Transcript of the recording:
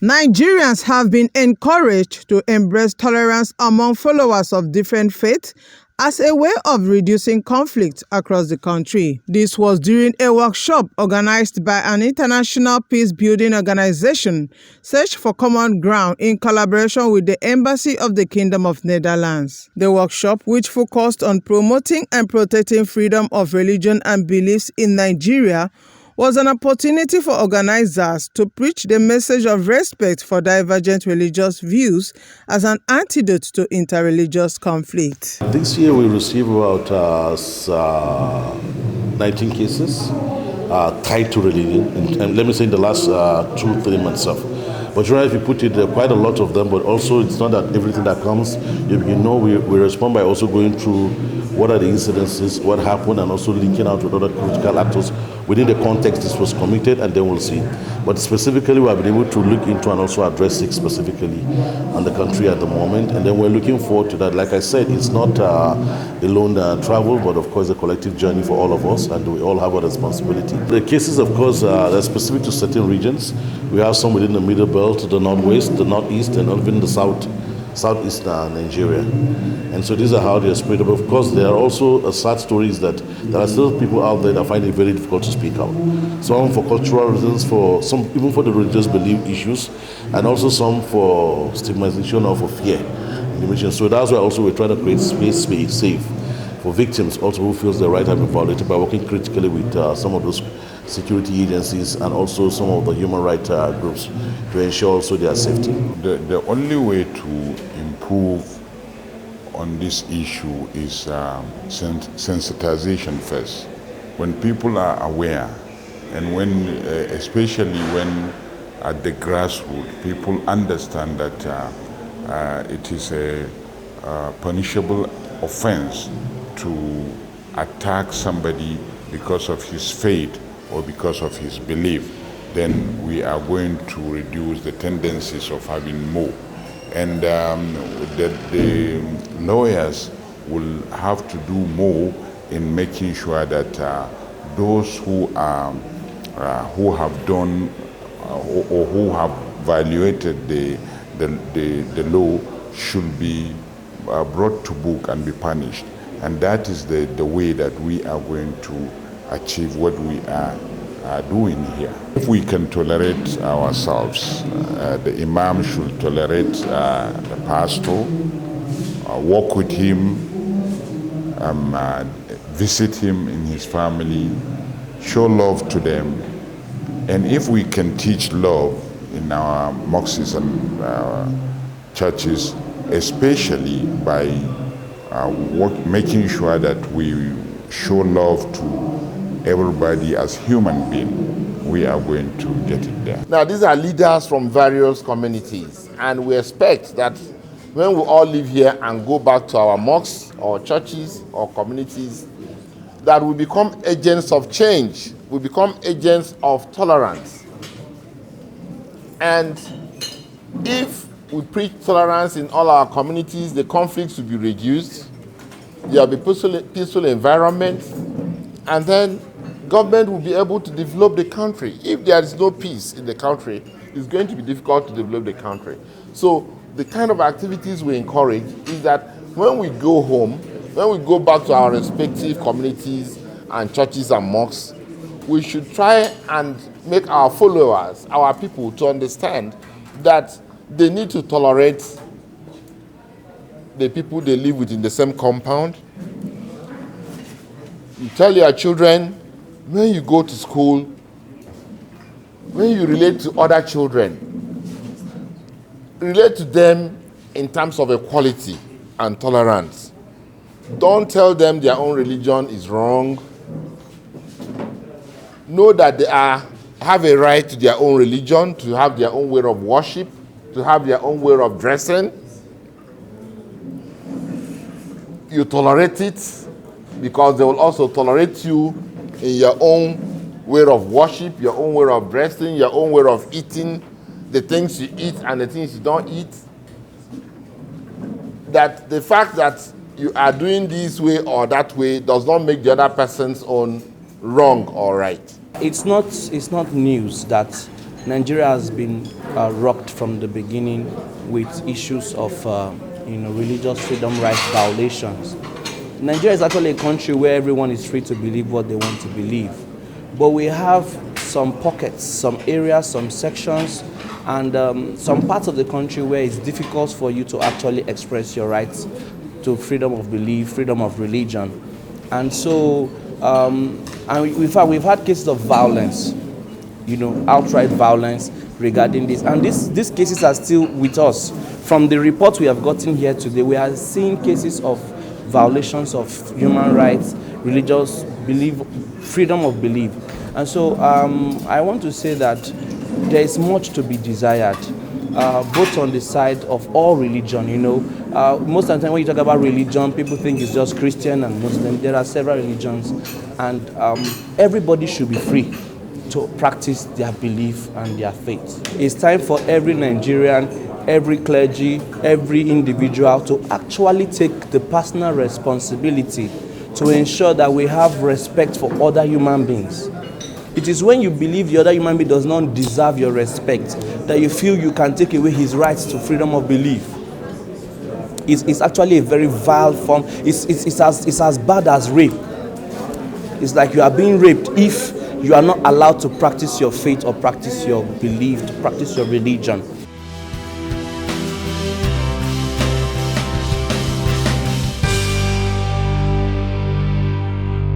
Nigerians have been encouraged to embrace tolerance among followers of different faiths as a way of reducing conflict across the country. This was during a workshop organized by an international peace-building organization, Search for Common Ground, in collaboration with the Embassy of the Kingdom of Netherlands. The workshop, which focused on promoting and protecting freedom of religion and beliefs in Nigeria, was an opportunity for organizers to preach the message of respect for divergent religious views as an antidote to interreligious conflict. This year we received about 19 cases tied to religion, and let me say in the last 2-3 months of. But if you put it, there are quite a lot of them, but also it's not that everything that comes, we respond by also going through what are the incidences, what happened, and also linking out with other critical actors within the context this was committed, and then we'll see. But specifically, we have been able to look into and also address it specifically on the country at the moment, and then we're looking forward to that. Like I said, it's not a lone travel, but of course a collective journey for all of us, and we all have a responsibility. The cases, of course, they're specific to certain regions. We have some within the Middle Belt, the Northwest, the Northeast, and even the Southeast Nigeria. And so these are how they are spread. But of course, there are also sad stories that there are still people out there that find it very difficult to speak out. Some for cultural reasons, some even for the religious belief issues, and also some for stigmatization or for fear. So that's why also we're trying to create space safe for victims also who feels their right have been violated by working critically with some of those security agencies and also some of the human rights groups to ensure also their safety. The only way to improve on this issue is sensitization first. When people are aware, and when, especially when at the grassroots, people understand that it is a punishable offense to attack somebody because of his faith or because of his belief, then we are going to reduce the tendencies of having more. And the lawyers will have to do more in making sure that those who have done or who have violated the law should be brought to book and be punished. And that is the way that we are going to achieve what we are doing here. If we can tolerate ourselves, the imam should tolerate the pastor, work with him, visit him in his family, show love to them. And if we can teach love in our mosques and churches, especially by making sure that we show love to everybody as human being, we are going to get it there. Now, these are leaders from various communities, and we expect that when we all live here and go back to our mosques or churches or communities, that we become agents of change, we become agents of tolerance. And if we preach tolerance in all our communities, the conflicts will be reduced, there will be peaceful environment, and then government will be able to develop the country. If there is no peace in the country, it's going to be difficult to develop the country. So the kind of activities we encourage is that when we go home, when we go back to our respective communities and churches and mosques, we should try and make our followers, our people, to understand that they need to tolerate the people they live with in the same compound. You tell your children, when you go to school, when you relate to other children, relate to them in terms of equality and tolerance. Don't tell them their own religion is wrong. Know that they have a right to their own religion, to have their own way of worship, to have their own way of dressing. You tolerate it because they will also tolerate you in your own way of worship, your own way of dressing, your own way of eating, the things you eat and the things you don't eat. That the fact that you are doing this way or that way does not make the other person's own wrong or right. It's not news that Nigeria has been rocked from the beginning with issues of religious freedom rights violations. Nigeria is actually a country where everyone is free to believe what they want to believe. But we have some pockets, some areas, some sections, and some parts of the country where it's difficult for you to actually express your rights to freedom of belief, freedom of religion. And so, in fact, we've had cases of violence, outright violence regarding this. And these cases are still with us. From the report we have gotten here today, we are seeing cases of violations of human rights, religious belief, freedom of belief. And so I want to say that there is much to be desired, both on the side of all religion. Most of the time when you talk about religion, people think it's just Christian and Muslim. There are several religions, and everybody should be free to practice their belief and their faith. It's time for every Nigerian, every clergy, every individual to actually take the personal responsibility to ensure that we have respect for other human beings. It is when you believe the other human being does not deserve your respect that you feel you can take away his rights to freedom of belief. It's actually a very vile form. It's as bad as rape. It's like you are being raped if you are not allowed to practice your faith or practice your belief, to practice your religion.